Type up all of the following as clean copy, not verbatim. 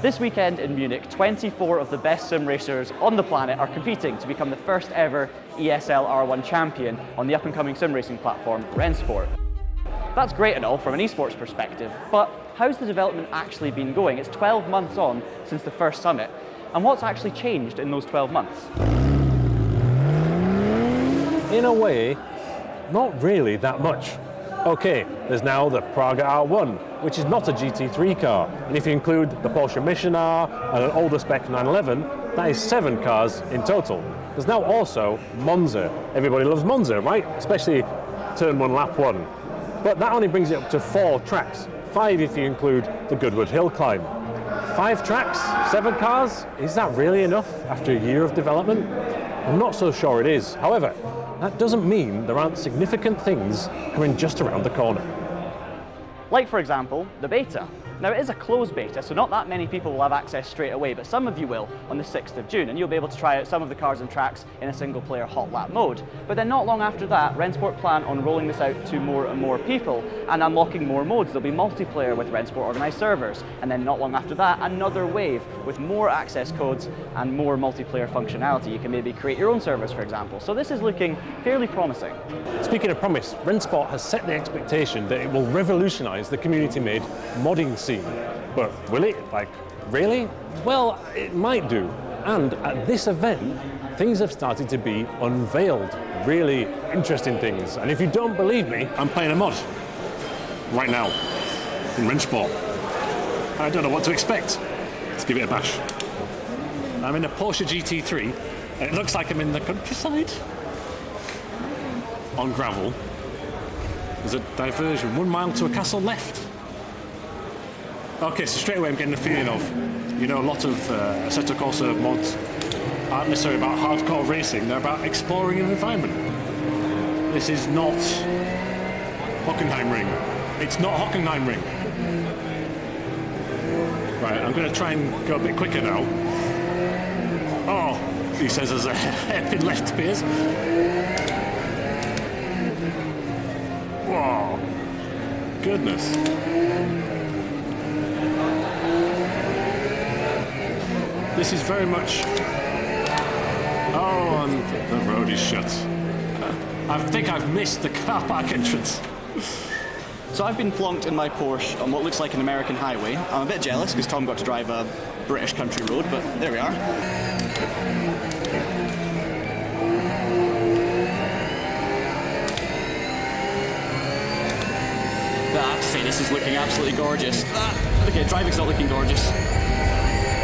This weekend in Munich, 24 of the best sim racers on the planet are competing to become the first ever ESL R1 champion on the up-and-coming sim racing platform, Rennsport. That's great and all from an esports perspective, but how's the development actually been going? It's 12 months on since the first summit, and what's actually changed in those 12 months? In a way, not really that much. Okay, there's now the Prague R1, which is not a GT3 car, and if you include the Porsche Mission R and an older spec 911, that is 7 cars in total. There's now also Monza. Everybody loves Monza, right? Especially turn 1, lap 1. But that only brings it up to 4 tracks, 5 if you include the Goodwood Hill climb. 5 tracks, 7 cars? Is that really enough after a year of development? I'm not so sure it is. However, that doesn't mean there aren't significant things coming just around the corner. Like, for example, the beta. Now, it is a closed beta, so not that many people will have access straight away, but some of you will on the 6th of June, and you'll be able to try out some of the cars and tracks in a single-player hot lap mode. But then not long after that, Rennsport plan on rolling this out to more and more people and unlocking more modes. There'll be multiplayer with Rennsport organised servers, and then not long after that, another wave with more access codes and more multiplayer functionality. You can maybe create your own servers, for example. So this is looking fairly promising. Speaking of promise, Rennsport has set the expectation that it will revolutionise the community-made modding scene. But will it? Like, really? Well, it might do. And at this event, things have started to be unveiled. Really interesting things. And if you don't believe me, I'm playing a mod right now in Rennsport. I don't know what to expect. Let's give it a bash. I'm in a Porsche GT3. And it looks like I'm in the countryside. On gravel. There's a diversion, 1 mile to a castle left. Okay, so straight away I'm getting the feeling of, you know, a lot of Assetto Corsa mods aren't necessarily about hardcore racing, they're about exploring an environment. This is not Hockenheimring. It's not Hockenheimring. Right, I'm going to try and go a bit quicker now. Oh, he says there's a hairpin left, Piers. Whoa, goodness. This is very much... Oh, and the road is shut. I think I've missed the car park entrance. So I've been plonked in my Porsche on what looks like an American highway. I'm a bit jealous because Tom got to drive a British country road, but there we are. I have to say, this is looking absolutely gorgeous. Okay, driving's not looking gorgeous.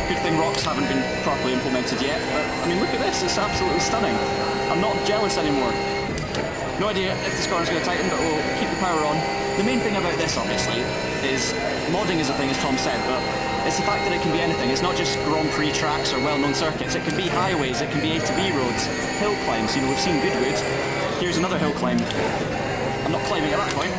Good thing rocks haven't been properly implemented yet, but I mean, look at this, it's absolutely stunning. I'm not jealous anymore. No idea if this car is going to tighten, but we'll keep the power on. The main thing about this, obviously, is modding is a thing, as Tom said, but it's the fact that it can be anything. It's not just Grand Prix tracks or well-known circuits. It can be highways, it can be A to B roads, hill climbs. You know, we've seen Goodwood. Here's another hill climb. I'm not climbing at that point.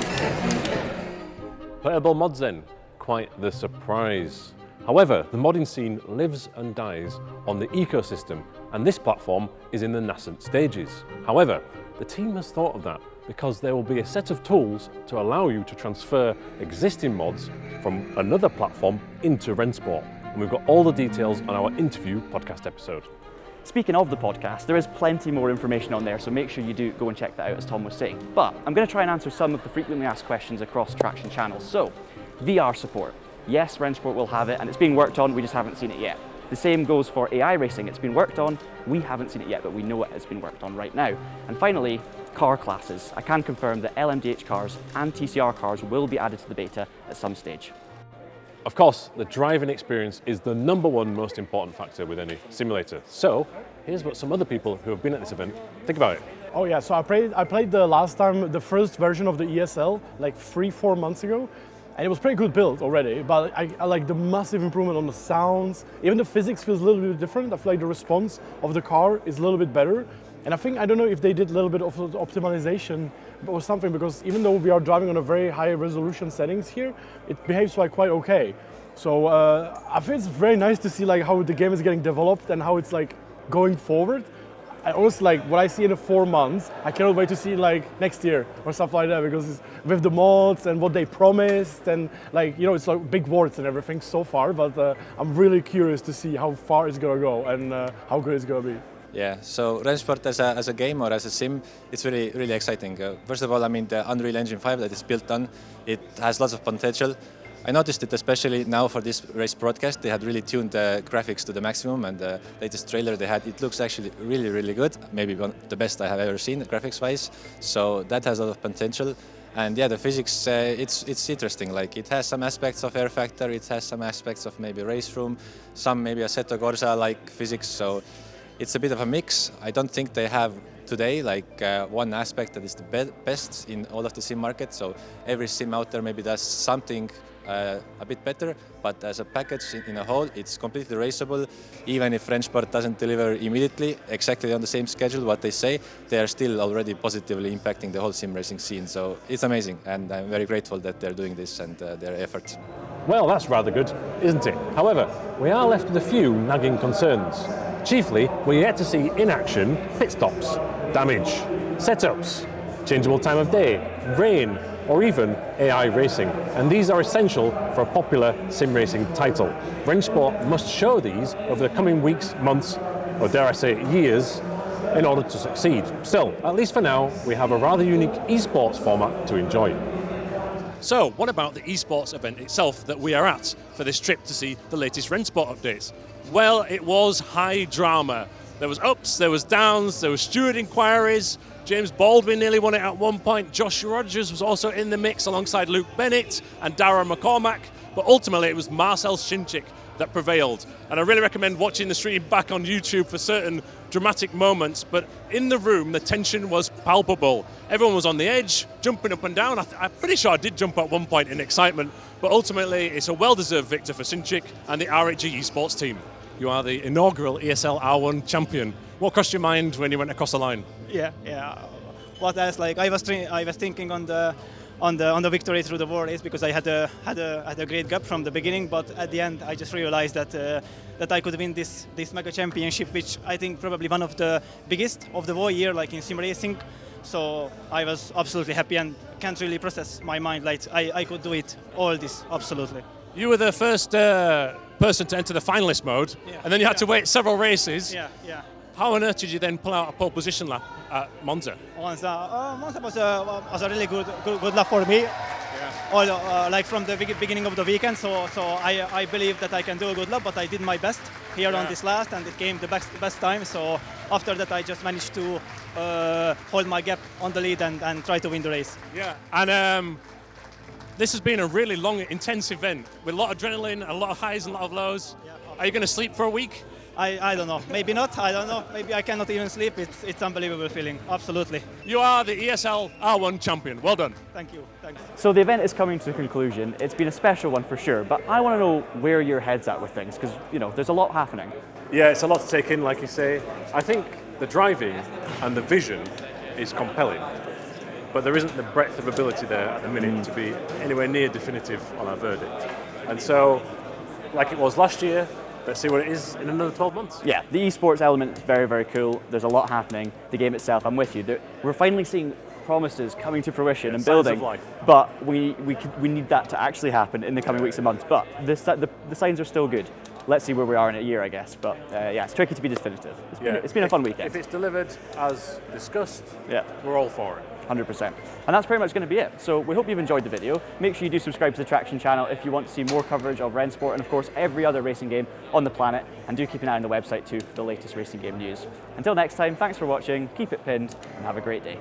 Playable mods then, quite the surprise. However, the modding scene lives and dies on the ecosystem, and this platform is in the nascent stages. However, the team has thought of that because there will be a set of tools to allow you to transfer existing mods from another platform into Rennsport. And we've got all the details on our interview podcast episode. Speaking of the podcast, there is plenty more information on there, so make sure you do go and check that out, as Tom was saying. But I'm going to try and answer some of the frequently asked questions across Traxion channels. So, VR support. Yes, Rennsport will have it, and it's being worked on, we just haven't seen it yet. The same goes for AI racing. It's been worked on, we haven't seen it yet, but we know it has been worked on right now. And finally, car classes. I can confirm that LMDh cars and TCR cars will be added to the beta at some stage. Of course, the driving experience is the #1 most important factor with any simulator. So, here's what some other people who have been at this event think about it. Oh yeah, so I played the last time, the first version of the ESL, like 3-4 months ago. And it was pretty good build already, but I like the massive improvement on the sounds. Even the physics feels a little bit different. I feel like the response of the car is a little bit better. And I think, I don't know if they did a little bit of optimization or something, because even though we are driving on a very high resolution settings here, it behaves like quite okay. So I think it's very nice to see like how the game is getting developed and how it's like going forward. I always like what I see in the 4 months. I cannot wait to see like next year or stuff like that, because it's with the mods and what they promised, and like, you know, it's like big words and everything so far, but I'm really curious to see how far it's gonna go and how good it's gonna be. Yeah, so Rennsport as a game or as a sim, it's really exciting. First of all, I mean, the Unreal Engine 5 that it's built on, it has lots of potential. I noticed it especially now for this race broadcast. They had really tuned the graphics to the maximum, and the latest trailer they had, it looks actually really good. Maybe one of the best I have ever seen graphics-wise. So that has a lot of potential. And yeah, the physics, it's interesting. Like, it has some aspects of Air Factor, it has some aspects of maybe Race Room, some maybe Assetto Corsa-like physics. So it's a bit of a mix. I don't think they have today like one aspect that is the best in all of the sim market. So every sim out there maybe does something a bit better, but as a package in a whole, it's completely raceable. Even if Rennsport doesn't deliver immediately exactly on the same schedule what they say, they are still already positively impacting the whole sim racing scene. So it's amazing, and I'm very grateful that they're doing this and their efforts. Well, that's rather good, isn't it? However, we are left with a few nagging concerns. Chiefly, we're yet to see in action pit stops, damage, setups, changeable time of day, rain, or even AI racing. And these are essential for a popular sim racing title. Rennsport must show these over the coming weeks, months, or dare I say years, in order to succeed. Still, at least for now, we have a rather unique esports format to enjoy. So, what about the esports event itself that we are at for this trip to see the latest Rennsport updates? Well, it was high drama. There was ups, there was downs, there was steward inquiries. James Baldwin nearly won it at one point. Josh Rogers was also in the mix alongside Luke Bennett and Dara McCormack. But ultimately, it was Marcell Shinchik that prevailed. And I really recommend watching the stream back on YouTube for certain dramatic moments. But in the room, the tension was palpable. Everyone was on the edge, jumping up and down. I'm pretty sure I did jump at one point in excitement. But ultimately, it's a well-deserved victor for Shinchik and the RHG esports team. You are the inaugural ESL R1 champion. What crossed your mind when you went across the line? Yeah. What else? Like I was thinking on the victory through the war race, because I had a great gap from the beginning, but at the end I just realized that I could win this mega championship, which I think probably one of the biggest of the whole year, like in sim racing. So I was absolutely happy and can't really process my mind. Like I could do it all this absolutely. You were the first person to enter the finalist mode, and then you had to wait several races. Yeah. How on earth did you then pull out a pole position lap at Monza? Monza was a really good lap for me. All, like from the beginning of the weekend, so I believe that I can do a good lap, but I did my best here on this last, and it came the best time. So after that, I just managed to hold my gap on the lead and try to win the race. Yeah, and this has been a really long, intense event with a lot of adrenaline, a lot of highs and a lot of lows. Yeah. Are you going to sleep for a week? I don't know. Maybe not. I don't know. Maybe I cannot even sleep. It's unbelievable feeling. Absolutely. You are the ESL R1 champion. Well done. Thank you. Thanks. So the event is coming to a conclusion. It's been a special one for sure, but I want to know where your head's at with things, because there's a lot happening. Yeah, it's a lot to take in, like you say. I think the driving and the vision is compelling, but there isn't the breadth of ability there at the minute to be anywhere near definitive on our verdict. And so, like it was last year, let's see what it is in another 12 months. Yeah, the esports element is very, very cool. There's a lot happening. The game itself, I'm with you. We're finally seeing promises coming to fruition and building, but we need that to actually happen in the coming weeks and months. But the signs are still good. Let's see where we are in a year, I guess. But yeah, it's tricky to be definitive. It's been a fun weekend. If it's delivered as discussed, we're all for it. 100%. And that's pretty much going to be it. So we hope you've enjoyed the video. Make sure you do subscribe to the Traxion channel if you want to see more coverage of Rennsport and of course every other racing game on the planet. And do keep an eye on the website too for the latest racing game news. Until next time, thanks for watching, keep it pinned, and have a great day.